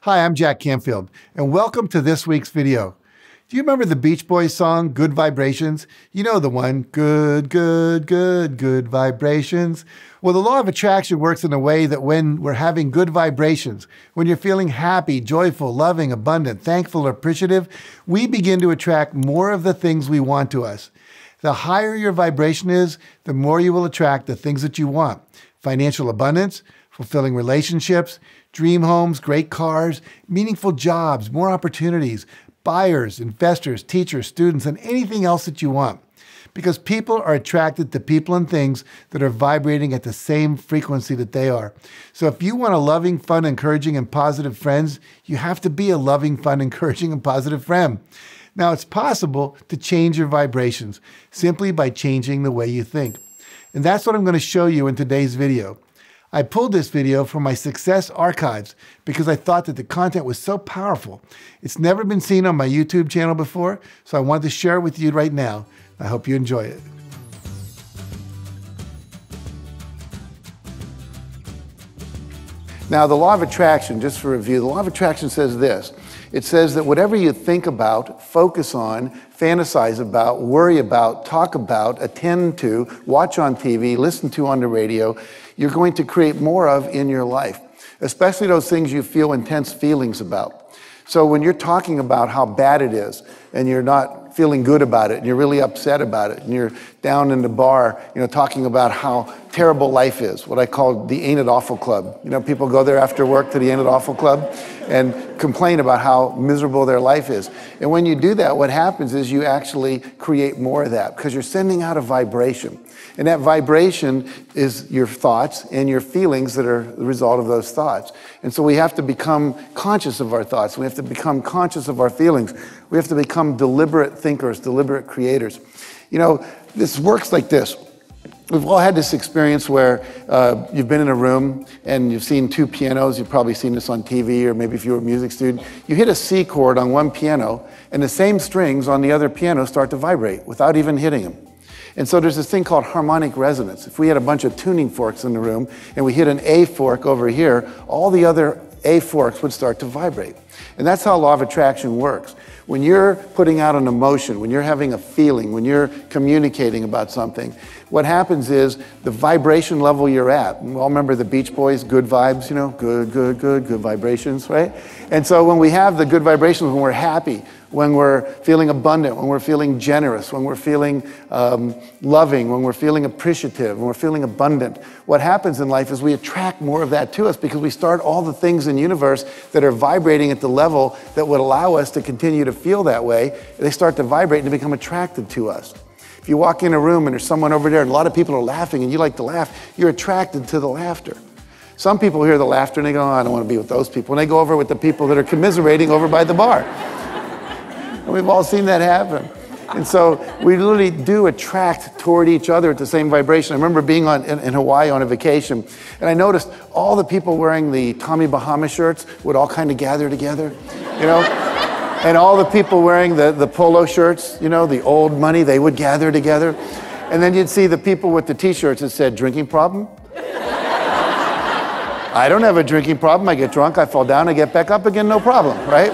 Hi, I'm Jack Canfield, and welcome to this week's video. Do you remember the Beach Boys song, Good Vibrations? You know the one, good, good, good, good vibrations. Well, the law of attraction works in a way that when we're having good vibrations, when you're feeling happy, joyful, loving, abundant, thankful, or appreciative, we begin to attract more of the things we want to us. The higher your vibration is, the more you will attract the things that you want. Financial abundance, fulfilling relationships, dream homes, great cars, meaningful jobs, more opportunities, buyers, investors, teachers, students, and anything else that you want. Because people are attracted to people and things that are vibrating at the same frequency that they are. So if you want a loving, fun, encouraging, and positive friends, you have to be a loving, fun, encouraging, and positive friend. Now, it's possible to change your vibrations simply by changing the way you think. And that's what I'm going to show you in today's video. I pulled this video from my Success archives because I thought that the content was so powerful. It's never been seen on my YouTube channel before, so I wanted to share it with you right now. I hope you enjoy it. Now, the law of attraction, just for review, the law of attraction says this. It says that whatever you think about, focus on, fantasize about, worry about, talk about, attend to, watch on TV, listen to on the radio, you're going to create more of in your life, especially those things you feel intense feelings about. So when you're talking about how bad it is and you're not feeling good about it and you're really upset about it and you're down in the bar, talking about how terrible life is, what I call the Ain't It Awful Club. People go there after work to the Ain't It Awful Club and complain about how miserable their life is. And when you do that, what happens is you actually create more of that because you're sending out a vibration. And that vibration is your thoughts and your feelings that are the result of those thoughts. And so we have to become conscious of our thoughts. We have to become conscious of our feelings. We have to become deliberate thinkers, deliberate creators. This works like this. We've all had this experience where you've been in a room and you've seen two pianos. You've probably seen this on TV, or maybe if you were a music student. You hit a C chord on one piano and the same strings on the other piano start to vibrate without even hitting them. And so there's this thing called harmonic resonance. If we had a bunch of tuning forks in the room and we hit an A fork over here, all the other A forks would start to vibrate. And that's how law of attraction works. When you're putting out an emotion, when you're having a feeling, when you're communicating about something, what happens is the vibration level you're at. We all remember the Beach Boys, good vibes, good, good, good, good vibrations, right? And so when we have the good vibrations, when we're happy, when we're feeling abundant, when we're feeling generous, when we're feeling loving, when we're feeling appreciative, when we're feeling abundant, what happens in life is we attract more of that to us because we start all the things in the universe that are vibrating at the level that would allow us to continue to feel that way. They start to vibrate and to become attracted to us. If you walk in a room and there's someone over there and a lot of people are laughing and you like to laugh, you're attracted to the laughter. Some people hear the laughter and they go, oh, I don't want to be with those people. And they go over with the people that are commiserating over by the bar. And we've all seen that happen. And so we literally do attract toward each other at the same vibration. I remember being in Hawaii on a vacation, and I noticed all the people wearing the Tommy Bahama shirts would all kind of gather together, And all the people wearing the polo shirts, the old money, they would gather together. And then you'd see the people with the t-shirts that said, drinking problem? I don't have a drinking problem. I get drunk, I fall down, I get back up again, no problem, right?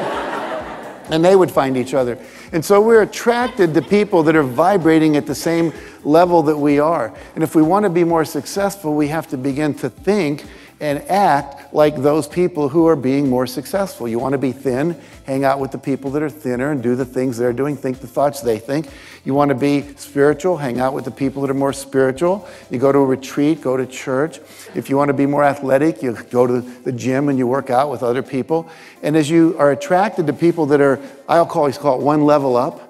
And they would find each other. And so we're attracted to people that are vibrating at the same level that we are. And if we want to be more successful, we have to begin to think and act like those people who are being more successful. You want to be thin, hang out with the people that are thinner and do the things they're doing, think the thoughts they think. You want to be spiritual, hang out with the people that are more spiritual. You go to a retreat, go to church. If you want to be more athletic, you go to the gym and you work out with other people. And as you are attracted to people that are, I'll always call it one level up.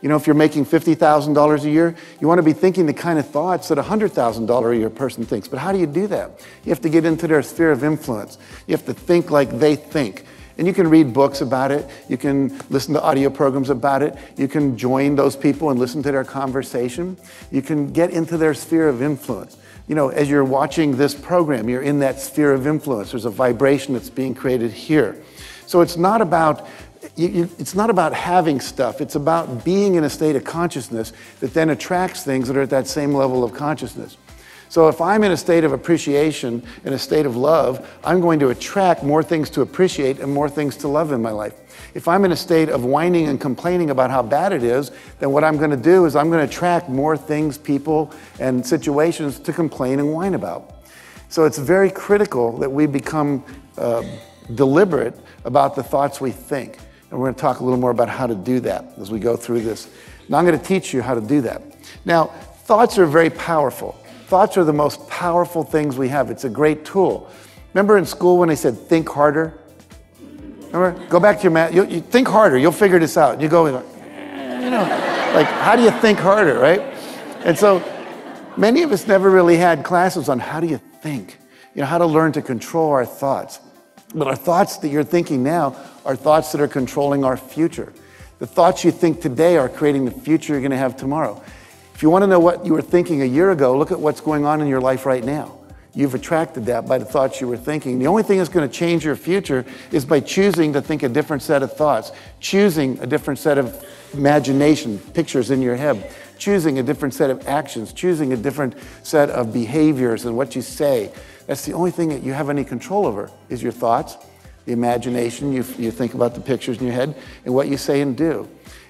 If you're making $50,000 a year, you want to be thinking the kind of thoughts that a $100,000 a year person thinks. But how do you do that? You have to get into their sphere of influence. You have to think like they think. And you can read books about it. You can listen to audio programs about it. You can join those people and listen to their conversation. You can get into their sphere of influence. As you're watching this program, you're in that sphere of influence. There's a vibration that's being created here. So it's not about having stuff. It's about being in a state of consciousness that then attracts things that are at that same level of consciousness. So if I'm in a state of appreciation, in a state of love, I'm going to attract more things to appreciate and more things to love in my life. If I'm in a state of whining and complaining about how bad it is, then what I'm going to do is I'm going to attract more things, people, and situations to complain and whine about. So it's very critical that we become deliberate about the thoughts we think. And we're going to talk a little more about how to do that as we go through this. Now I'm going to teach you how to do that. Now, thoughts are very powerful. Thoughts are the most powerful things we have. It's a great tool. Remember in school when they said, think harder? Remember? Go back to your math. You think harder. You'll figure this out. You go, you know, like, how do you think harder, right? And so many of us never really had classes on how do you think, you know, how to learn to control our thoughts. But our thoughts that you're thinking now are thoughts that are controlling our future. The thoughts you think today are creating the future you're going to have tomorrow. If you want to know what you were thinking a year ago, look at what's going on in your life right now. You've attracted that by the thoughts you were thinking. The only thing that's going to change your future is by choosing to think a different set of thoughts, choosing a different set of imagination, pictures in your head, choosing a different set of actions, choosing a different set of behaviors and what you say. That's the only thing that you have any control over is your thoughts, the imagination, you think about the pictures in your head, and what you say and do.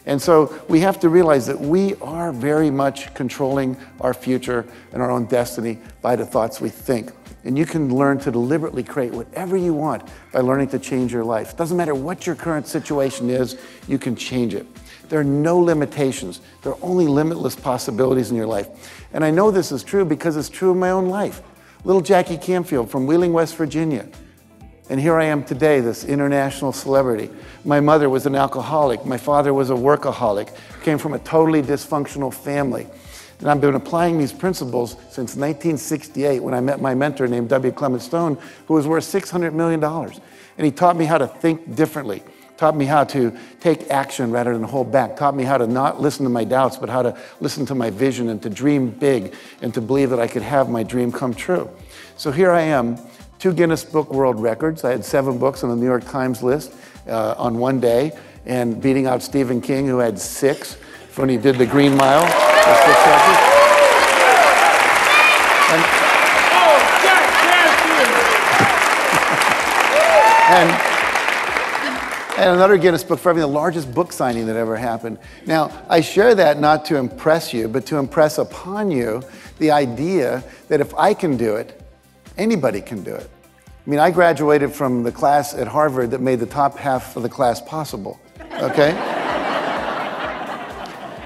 And so we have to realize that we are very much controlling our future and our own destiny by the thoughts we think. And you can learn to deliberately create whatever you want by learning to change your life. It doesn't matter what your current situation is, you can change it. There are no limitations. There are only limitless possibilities in your life. And I know this is true because it's true in my own life. Little Jackie Canfield from Wheeling, West Virginia. And here I am today, this international celebrity. My mother was an alcoholic. My father was a workaholic. Came from a totally dysfunctional family. And I've been applying these principles since 1968 when I met my mentor named W. Clement Stone, who was worth $600 million. And he taught me how to think differently, taught me how to take action rather than hold back, taught me how to not listen to my doubts, but how to listen to my vision and to dream big and to believe that I could have my dream come true. So here I am, 2 Guinness Book World Records. I had 7 books on the New York Times list on one day, and beating out Stephen King, who had 6 when he did the Green Mile. And another Guinness Book for having the largest book signing that ever happened. Now, I share that not to impress you, but to impress upon you the idea that if I can do it, anybody can do it. I mean, I graduated from the class at Harvard that made the top half of the class possible, okay?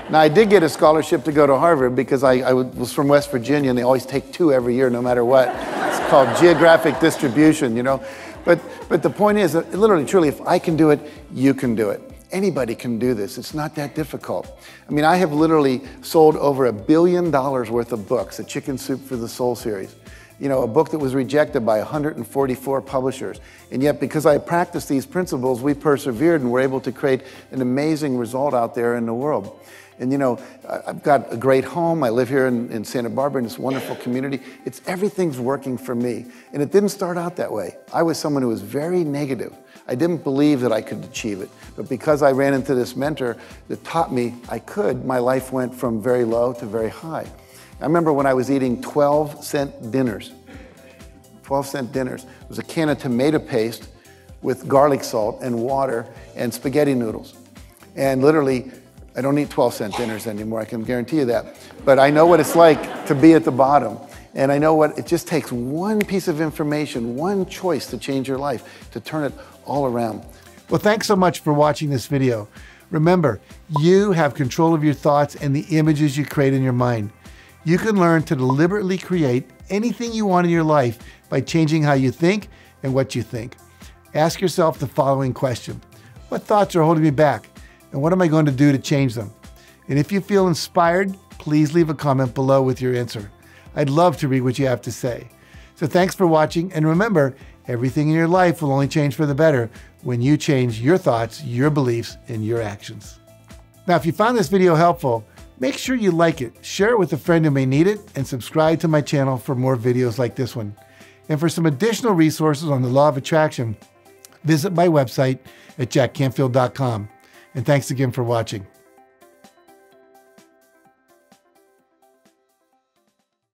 Now, I did get a scholarship to go to Harvard because I was from West Virginia, and they always take 2 every year, no matter what. It's called geographic distribution, you know? But the point is, that literally, truly, if I can do it, you can do it. Anybody can do this. It's not that difficult. I mean, I have literally sold over $1 billion worth of books, the Chicken Soup for the Soul series. You know, a book that was rejected by 144 publishers. And yet, because I practiced these principles, we persevered and were able to create an amazing result out there in the world. And you know, I've got a great home. I live here in Santa Barbara in this wonderful community. Everything's working for me. And it didn't start out that way. I was someone who was very negative. I didn't believe that I could achieve it. But because I ran into this mentor that taught me I could, my life went from very low to very high. I remember when I was eating 12-cent dinners. 12-cent dinners. It was a can of tomato paste with garlic salt and water and spaghetti noodles. And literally, I don't eat 12-cent dinners anymore, I can guarantee you that. But I know what it's like to be at the bottom. And I know what, it just takes one piece of information, one choice to change your life, to turn it all around. Well, thanks so much for watching this video. Remember, you have control of your thoughts and the images you create in your mind. You can learn to deliberately create anything you want in your life by changing how you think and what you think. Ask yourself the following question. What thoughts are holding me back? And what am I going to do to change them? And if you feel inspired, please leave a comment below with your answer. I'd love to read what you have to say. So thanks for watching, and remember, everything in your life will only change for the better when you change your thoughts, your beliefs, and your actions. Now, if you found this video helpful, make sure you like it, share it with a friend who may need it, and subscribe to my channel for more videos like this one. And for some additional resources on the law of attraction, visit my website at JackCanfieldOfficial.com. And thanks again for watching.